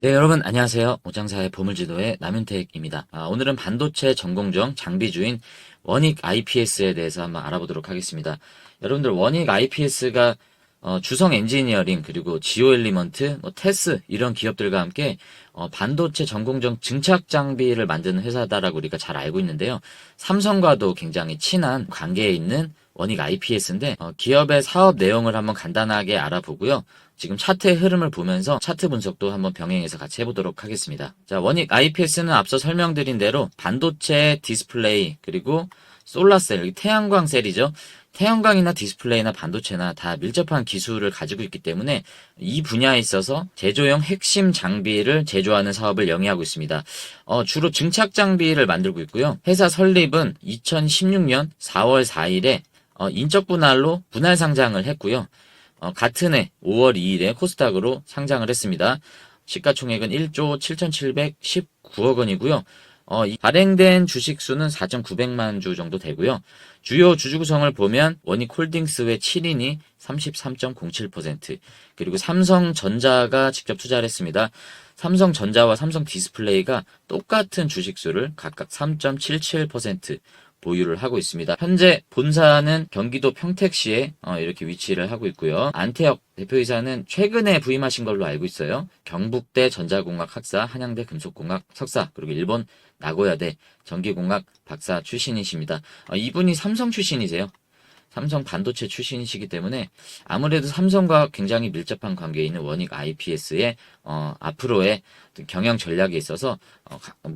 네, 여러분 안녕하세요. 오장사의 보물지도의 남윤택입니다. 오늘은 반도체 전공정 장비주인 원익 IPS에 대해서 한번 알아보도록 하겠습니다. 여러분들 원익 IPS가 주성 엔지니어링 그리고 지오 엘리먼트, 테스 이런 기업들과 함께 반도체 전공정 증착 장비를 만드는 회사다라고 우리가 잘 알고 있는데요. 삼성과도 굉장히 친한 관계에 있는 원익 IPS인데 기업의 사업 내용을 한번 간단하게 알아보고요. 지금 차트의 흐름을 보면서 차트 분석도 한번 병행해서 같이 해보도록 하겠습니다. 자, 원익 IPS는 앞서 설명드린 대로 반도체 디스플레이 그리고 솔라셀, 태양광 셀이죠. 태양광이나 디스플레이나 반도체나 다 밀접한 기술을 가지고 있기 때문에 이 분야에 있어서 제조용 핵심 장비를 제조하는 사업을 영위하고 있습니다. 주로 증착 장비를 만들고 있고요. 회사 설립은 2016년 4월 4일에 인적 분할로 분할 상장을 했고요. 같은 해 5월 2일에 코스닥으로 상장을 했습니다. 시가총액은 1조 7,719억 원이고요. 발행된 주식 수는 4,900만 주 정도 되고요. 주요 주주 구성을 보면 원익홀딩스의 7인이 33.07%, 그리고 삼성전자가 직접 투자를 했습니다. 삼성전자와 삼성디스플레이가 똑같은 주식수를 각각 3.77% 보유를 하고 있습니다. 현재 본사는 경기도 평택시에 이렇게 위치를 하고 있고요. 안태혁 대표이사는 최근에 부임하신 걸로 알고 있어요. 경북대 전자공학 학사, 한양대 금속공학 석사, 그리고 일본 나고야대 전기공학 박사 출신이십니다. 이분이 삼성 출신이세요. 삼성 반도체 출신이시기 때문에 아무래도 삼성과 굉장히 밀접한 관계에 있는 원익 IPS의 앞으로의 경영 전략에 있어서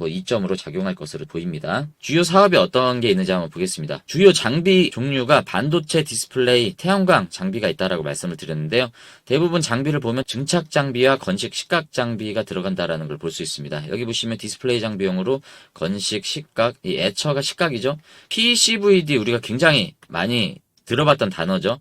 이점으로 작용할 것으로 보입니다. 주요 사업이 어떤 게 있는지 한번 보겠습니다. 주요 장비 종류가 반도체, 디스플레이, 태양광 장비가 있다라고 말씀을 드렸는데요. 대부분 장비를 보면 증착 장비와 건식 식각 장비가 들어간다라는 걸 볼 수 있습니다. 여기 보시면 디스플레이 장비용으로 건식, 식각, 이 애처가 식각이죠. PCVD 우리가 굉장히 많이 들어봤던 단어죠.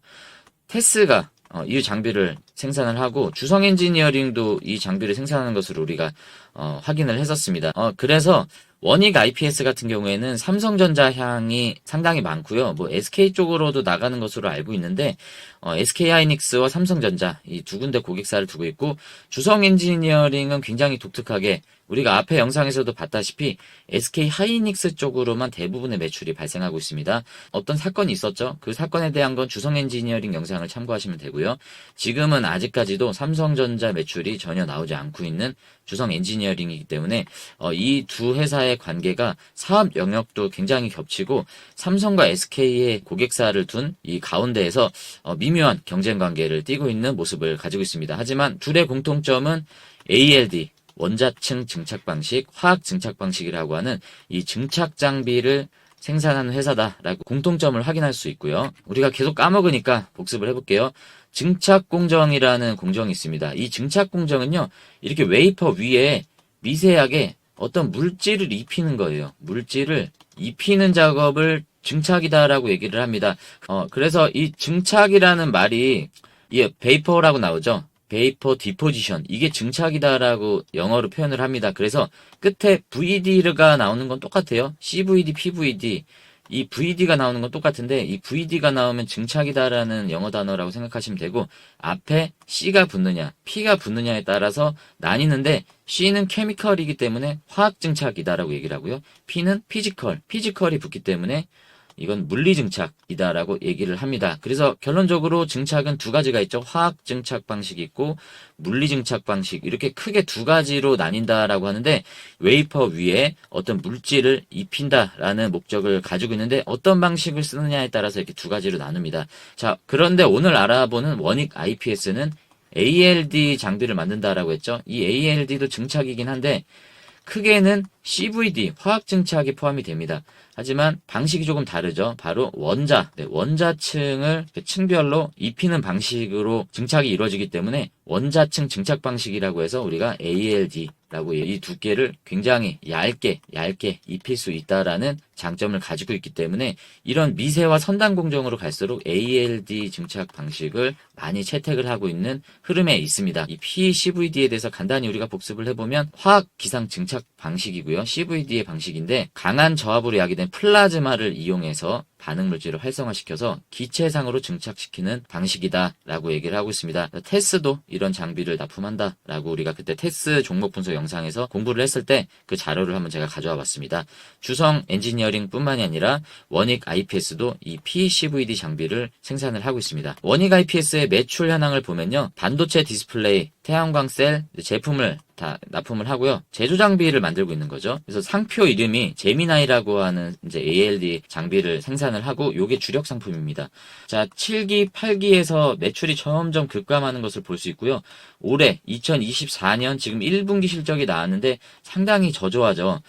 테스가 이 장비를 생산을 하고 주성 엔지니어링도 이 장비를 생산하는 것으로 우리가 확인을 했었습니다. 그래서 원익 IPS 같은 경우에는 삼성전자 향이 상당히 많고요. SK 쪽으로도 나가는 것으로 알고 있는데 SK 하이닉스와 삼성전자 이 두 군데 고객사를 두고 있고, 주성 엔지니어링은 굉장히 독특하게 우리가 앞에 영상에서도 봤다시피 SK 하이닉스 쪽으로만 대부분의 매출이 발생하고 있습니다. 어떤 사건이 있었죠? 그 사건에 대한 건 주성 엔지니어링 영상을 참고하시면 되고요. 지금은 아직까지도 삼성전자 매출이 전혀 나오지 않고 있는 주성 엔지니어링이기 때문에 이 두 회사의 관계가 사업 영역도 굉장히 겹치고 삼성과 SK의 고객사를 둔 이 가운데에서 미묘한 경쟁 관계를 띠고 있는 모습을 가지고 있습니다. 하지만 둘의 공통점은 ALD, 원자층 증착 방식, 화학 증착 방식이라고 하는 이 증착 장비를 생산하는 회사다라고 공통점을 확인할 수 있고요. 우리가 계속 까먹으니까 복습을 해볼게요. 증착 공정이라는 공정이 있습니다. 이 증착 공정은요, 이렇게 웨이퍼 위에 미세하게 어떤 물질을 입히는 거예요. 물질을 입히는 작업을 증착이다라고 얘기를 합니다. 그래서 이 증착이라는 말이 베이퍼라고 나오죠. 베이퍼 디포지션, 이게 증착이다라고 영어로 표현을 합니다. 그래서 끝에 VD가 나오는 건 똑같아요. CVD, PVD, 이 VD가 나오는 건 똑같은데 이 VD가 나오면 증착이다라는 영어 단어라고 생각하시면 되고, 앞에 C가 붙느냐, P가 붙느냐에 따라서 나뉘는데, C는 케미컬이기 때문에 화학 증착이다라고 얘기를 하고요. P는 피지컬이 붙기 때문에 이건 물리 증착이다라고 얘기를 합니다. 그래서 결론적으로 증착은 두 가지가 있죠. 화학 증착 방식이 있고 물리 증착 방식, 이렇게 크게 두 가지로 나뉜다라고 하는데, 웨이퍼 위에 어떤 물질을 입힌다라는 목적을 가지고 있는데 어떤 방식을 쓰느냐에 따라서 이렇게 두 가지로 나눕니다. 자, 그런데 오늘 알아보는 원익 IPS는 ALD 장비를 만든다라고 했죠. 이 ALD도 증착이긴 한데 크게는 CVD, 화학 증착이 포함이 됩니다. 하지만 방식이 조금 다르죠. 바로 원자층을 층별로 입히는 방식으로 증착이 이루어지기 때문에 원자층 증착 방식이라고 해서 우리가 ALD라고 이 두께를 굉장히 얇게 입힐 수 있다라는 장점을 가지고 있기 때문에 이런 미세와 선단 공정으로 갈수록 ALD 증착 방식을 많이 채택을 하고 있는 흐름에 있습니다. 이 PCVD에 대해서 간단히 우리가 복습을 해보면 화학 기상 증착 방식이고요. CVD의 방식인데 강한 저압으로 야기된 플라즈마를 이용해서 반응 물질을 활성화시켜서 기체상으로 증착시키는 방식이다라고 얘기를 하고 있습니다. 테스도 이런 장비를 납품한다라고 우리가 그때 테스 종목 분석 영상에서 공부를 했을 때 그 자료를 한번 제가 가져와 봤습니다. 주성 엔지니어링뿐만이 아니라 원익 IPS도 이 PCVD 장비를 생산을 하고 있습니다. 원익 IPS의 매출 현황을 보면요. 반도체 디스플레이, 태양광 셀 제품을 다 납품을 하고요. 제조 장비를 만들고 있는 거죠. 그래서 상표 이름이 제미나이라고 하는 이제 ALD 장비를 생산을 하고 요게 주력 상품입니다. 자, 7기, 8기에서 매출이 점점 급감하는 것을 볼 수 있고요. 올해 2024년 지금 1분기 실적이 나왔는데 상당히 저조하죠.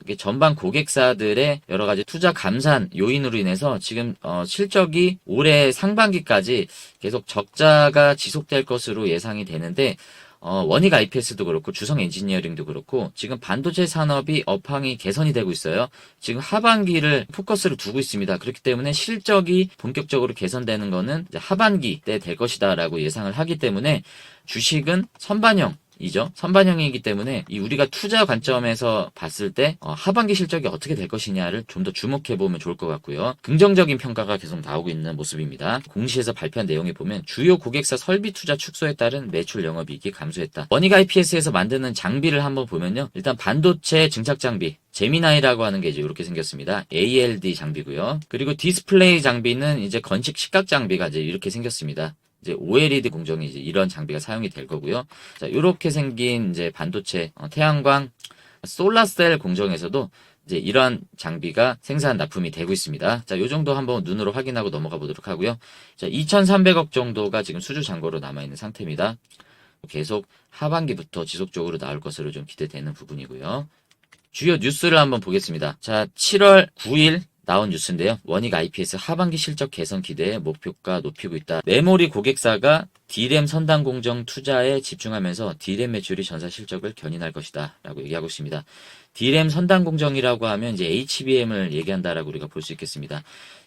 이게 전반 고객사들의 여러 가지 투자 감산 요인으로 인해서 지금 실적이 올해 상반기까지 계속 적자가 지속될 것으로 예상이 되는데 원익 IPS도 그렇고 주성 엔지니어링도 그렇고 지금 반도체 산업이 업황이 개선이 되고 있어요. 지금 하반기를 포커스를 두고 있습니다. 그렇기 때문에 실적이 본격적으로 개선되는 거는 이제 하반기 때 될 것이다라고 예상을 하기 때문에 주식은 선반영이죠. 선반영이기 때문에 이 우리가 투자 관점에서 봤을 때 하반기 실적이 어떻게 될 것이냐를 좀 더 주목해 보면 좋을 것 같고요. 긍정적인 평가가 계속 나오고 있는 모습입니다. 공시에서 발표한 내용에 보면 주요 고객사 설비 투자 축소에 따른 매출 영업이익이 감소했다. 원익 IPS에서 만드는 장비를 한번 보면요. 일단 반도체 증착 장비 제미나이라고 하는 게 이제 이렇게 생겼습니다. ALD 장비고요. 그리고 디스플레이 장비는 이제 건식 식각 장비가 이제 이렇게 생겼습니다. 이제 OLED 공정이 이제 이런 장비가 사용이 될 거고요. 자, 이렇게 생긴 이제 반도체 태양광 솔라셀 공정에서도 이제 이런 장비가 생산 납품이 되고 있습니다. 자, 요 정도 한번 눈으로 확인하고 넘어가 보도록 하고요. 자, 2,300억 정도가 지금 수주 잔고로 남아 있는 상태입니다. 계속 하반기부터 지속적으로 나올 것으로 좀 기대되는 부분이고요. 주요 뉴스를 한번 보겠습니다. 자, 7월 9일 나온 뉴스인데요. 원익 IPS 하반기 실적 개선 기대에 목표가 높이고 있다. 메모리 고객사가 D램 선단 공정 투자에 집중하면서 D램 매출이 전사 실적을 견인할 것이다 라고 얘기하고 있습니다. D램 선단 공정이라고 하면 이제 HBM을 얘기한다라고 우리가 볼 수 있겠습니다.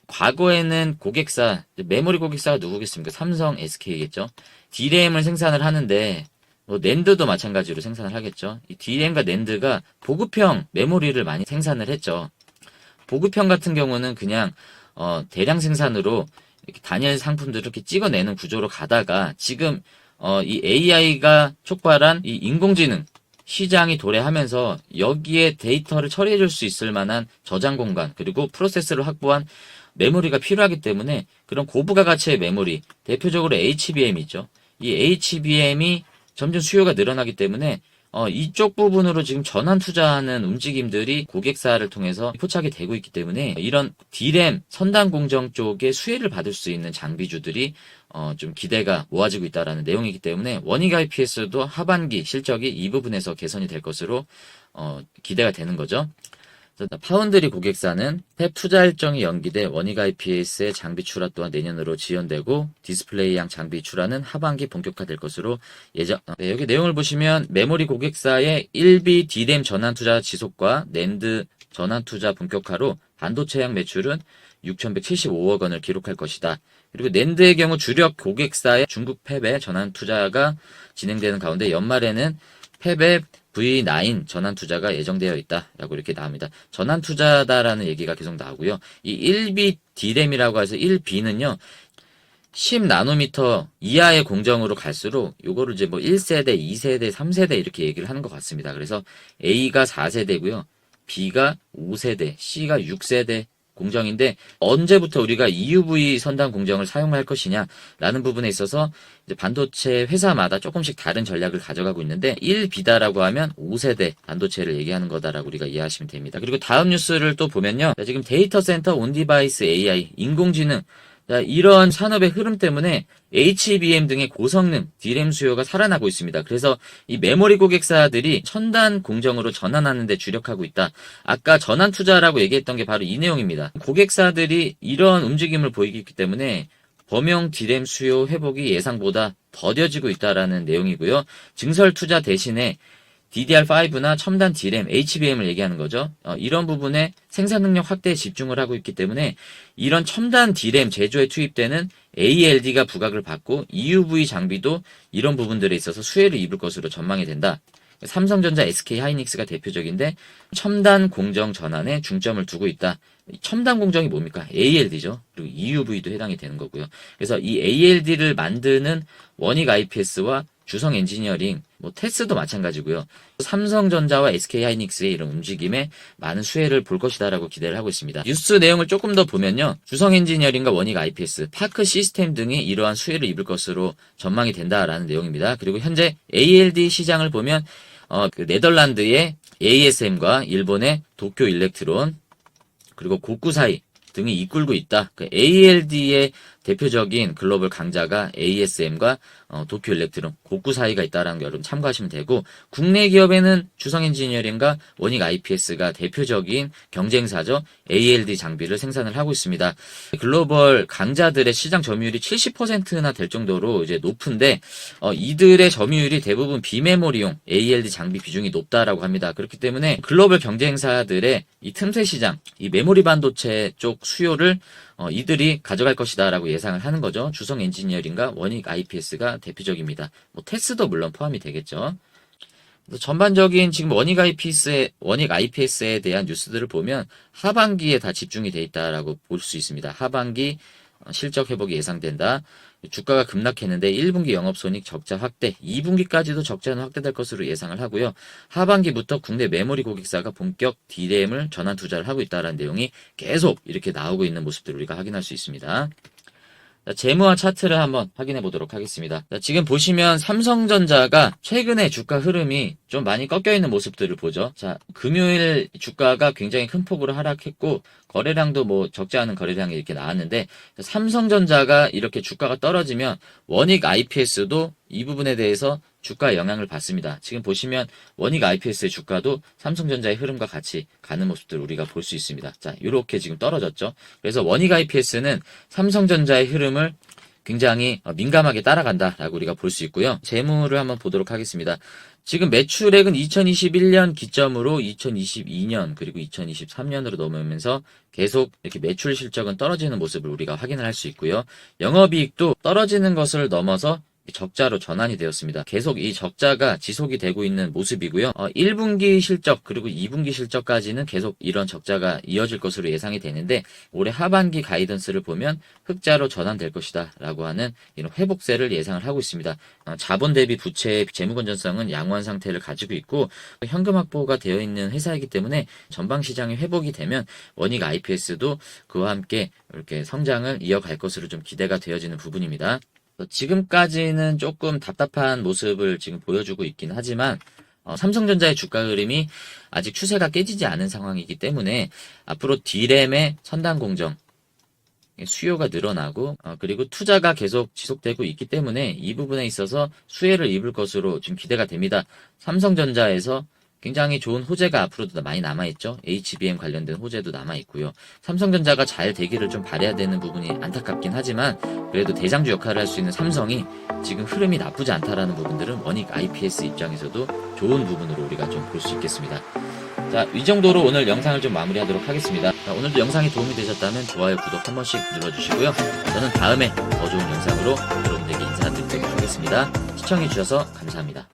과거에는 고객사, 메모리 고객사가 누구겠습니까? 삼성, SK겠죠. D램을 생산을 하는데 낸드도 마찬가지로 생산을 하겠죠. 이 D램과 낸드가 보급형 메모리를 많이 생산을 했죠. 보급형 같은 경우는 그냥 대량 생산으로 이렇게 단일 상품들을 이렇게 찍어내는 구조로 가다가 지금 이 AI가 촉발한 이 인공지능 시장이 도래하면서 여기에 데이터를 처리해 줄 수 있을 만한 저장 공간 그리고 프로세스를 확보한 메모리가 필요하기 때문에 그런 고부가 가치의 메모리 대표적으로 HBM이 있죠. 이 HBM이 점점 수요가 늘어나기 때문에 이쪽 부분으로 지금 전환 투자하는 움직임들이 고객사를 통해서 포착이 되고 있기 때문에 이런 D램 선단 공정 쪽에 수혜를 받을 수 있는 장비주들이 좀 기대가 모아지고 있다라는 내용이기 때문에 원익 IPS도 하반기 실적이 이 부분에서 개선이 될 것으로 기대가 되는 거죠. 파운드리 고객사는 팹 투자 일정이 연기돼 원익 IPS의 장비 출하 또한 내년으로 지연되고 디스플레이형 장비 출하는 하반기 본격화될 것으로 예정. 네, 여기 내용을 보시면 메모리 고객사의 1비 D램 전환 투자 지속과 낸드 전환 투자 본격화로 반도체형 매출은 6,175억 원을 기록할 것이다. 그리고 낸드의 경우 주력 고객사의 중국 팹의 전환 투자가 진행되는 가운데 연말에는 팹의 V9 전환 투자가 예정되어 있다라고 이렇게 나옵니다. 전환 투자다라는 얘기가 계속 나오고요. 이 1B D램이라고 해서 1B는요. 10나노미터 이하의 공정으로 갈수록 요거를 이제 뭐 1세대, 2세대, 3세대 이렇게 얘기를 하는 것 같습니다. 그래서 A가 4세대고요. B가 5세대, C가 6세대 공정인데 언제부터 우리가 EUV 선단 공정을 사용할 것이냐라는 부분에 있어서 이제 반도체 회사마다 조금씩 다른 전략을 가져가고 있는데 1B다라고 하면 5세대 반도체를 얘기하는 거다라고 우리가 이해하시면 됩니다. 그리고 다음 뉴스를 또 보면요. 지금 데이터 센터 온디바이스 AI, 인공지능 이런 산업의 흐름 때문에 HBM 등의 고성능 D램 수요가 살아나고 있습니다. 그래서 이 메모리 고객사들이 첨단 공정으로 전환하는 데 주력하고 있다. 아까 전환 투자라고 얘기했던 게 바로 이 내용입니다. 고객사들이 이런 움직임을 보이기 때문에 범용 D램 수요 회복이 예상보다 더뎌지고 있다라는 내용이고요. 증설 투자 대신에 DDR5나 첨단 D램, HBM을 얘기하는 거죠. 이런 부분에 생산 능력 확대에 집중을 하고 있기 때문에 이런 첨단 D램 제조에 투입되는 ALD가 부각을 받고 EUV 장비도 이런 부분들에 있어서 수혜를 입을 것으로 전망이 된다. 삼성전자, SK하이닉스가 대표적인데 첨단 공정 전환에 중점을 두고 있다. 첨단 공정이 뭡니까? ALD죠. 그리고 EUV도 해당이 되는 거고요. 그래서 이 ALD를 만드는 원익 IPS와 주성 엔지니어링, 테스도 마찬가지고요. 삼성전자와 SK하이닉스의 이런 움직임에 많은 수혜를 볼 것이다라고 기대를 하고 있습니다. 뉴스 내용을 조금 더 보면요. 주성 엔지니어링과 원익 IPS, 파크 시스템 등이 이러한 수혜를 입을 것으로 전망이 된다라는 내용입니다. 그리고 현재 ALD 시장을 보면 그 네덜란드의 ASM과 일본의 도쿄 일렉트론, 그리고 고쿠사이 등이 이끌고 있다. 그 ALD의 대표적인 글로벌 강자가 ASM과 도쿄 일렉트론, 고쿠사이가 있다라는 거 여러분 참고하시면 되고, 국내 기업에는 주성 엔지니어링과 원익 IPS가 대표적인 경쟁사죠. ALD 장비를 생산을 하고 있습니다. 글로벌 강자들의 시장 점유율이 70%나 될 정도로 이제 높은데, 이들의 점유율이 대부분 비메모리용 ALD 장비 비중이 높다라고 합니다. 그렇기 때문에 글로벌 경쟁사들의 이 틈새 시장, 이 메모리 반도체 쪽 수요를 이들이 가져갈 것이다라고 예상을 하는 거죠. 주성 엔지니어링과 원익 IPS가 대표적입니다. 테스도 물론 포함이 되겠죠. 전반적인 지금 원익 IPS에 대한 뉴스들을 보면 하반기에 다 집중이 돼 있다라고 볼 수 있습니다. 하반기 실적 회복이 예상된다. 주가가 급락했는데 1분기 영업손익 적자 확대, 2분기까지도 적자는 확대될 것으로 예상을 하고요. 하반기부터 국내 메모리 고객사가 본격 DRAM을 전환 투자를 하고 있다는 내용이 계속 이렇게 나오고 있는 모습들을 우리가 확인할 수 있습니다. 자, 재무와 차트를 한번 확인해 보도록 하겠습니다. 자, 지금 보시면 삼성전자가 최근에 주가 흐름이 좀 많이 꺾여 있는 모습들을 보죠. 자, 금요일 주가가 굉장히 큰 폭으로 하락했고, 거래량도 적지 않은 거래량이 이렇게 나왔는데, 삼성전자가 이렇게 주가가 떨어지면 원익 IPS도 이 부분에 대해서 주가에 영향을 받습니다. 지금 보시면 원익 IPS의 주가도 삼성전자의 흐름과 같이 가는 모습들을 우리가 볼 수 있습니다. 자, 이렇게 지금 떨어졌죠. 그래서 원익 IPS는 삼성전자의 흐름을 굉장히 민감하게 따라간다라고 우리가 볼 수 있고요. 재무를 한번 보도록 하겠습니다. 지금 매출액은 2021년 기점으로 2022년 그리고 2023년으로 넘어오면서 계속 이렇게 매출 실적은 떨어지는 모습을 우리가 확인을 할 수 있고요. 영업이익도 떨어지는 것을 넘어서 적자로 전환이 되었습니다. 계속 이 적자가 지속이 되고 있는 모습이고요. 1분기 실적 그리고 2분기 실적까지는 계속 이런 적자가 이어질 것으로 예상이 되는데, 올해 하반기 가이던스를 보면 흑자로 전환될 것이다 라고 하는 이런 회복세를 예상을 하고 있습니다. 자본 대비 부채의 재무 건전성은 양호한 상태를 가지고 있고 현금 확보가 되어 있는 회사이기 때문에 전방 시장이 회복이 되면 원익 IPS도 그와 함께 이렇게 성장을 이어갈 것으로 좀 기대가 되어지는 부분입니다. 지금까지는 조금 답답한 모습을 지금 보여주고 있긴 하지만 삼성전자의 주가 흐름이 아직 추세가 깨지지 않은 상황이기 때문에 앞으로 D램의 선단 공정 수요가 늘어나고 그리고 투자가 계속 지속되고 있기 때문에 이 부분에 있어서 수혜를 입을 것으로 지금 기대가 됩니다. 삼성전자에서 굉장히 좋은 호재가 앞으로도 많이 남아있죠. HBM 관련된 호재도 남아있고요. 삼성전자가 잘 되기를 좀 바라야 되는 부분이 안타깝긴 하지만 그래도 대장주 역할을 할 수 있는 삼성이 지금 흐름이 나쁘지 않다라는 부분들은 원익 IPS 입장에서도 좋은 부분으로 우리가 좀 볼 수 있겠습니다. 자, 이 정도로 오늘 영상을 좀 마무리하도록 하겠습니다. 자, 오늘도 영상이 도움이 되셨다면 좋아요, 구독 한 번씩 눌러주시고요. 저는 다음에 더 좋은 영상으로 여러분들에게 인사드리도록 하겠습니다. 시청해주셔서 감사합니다.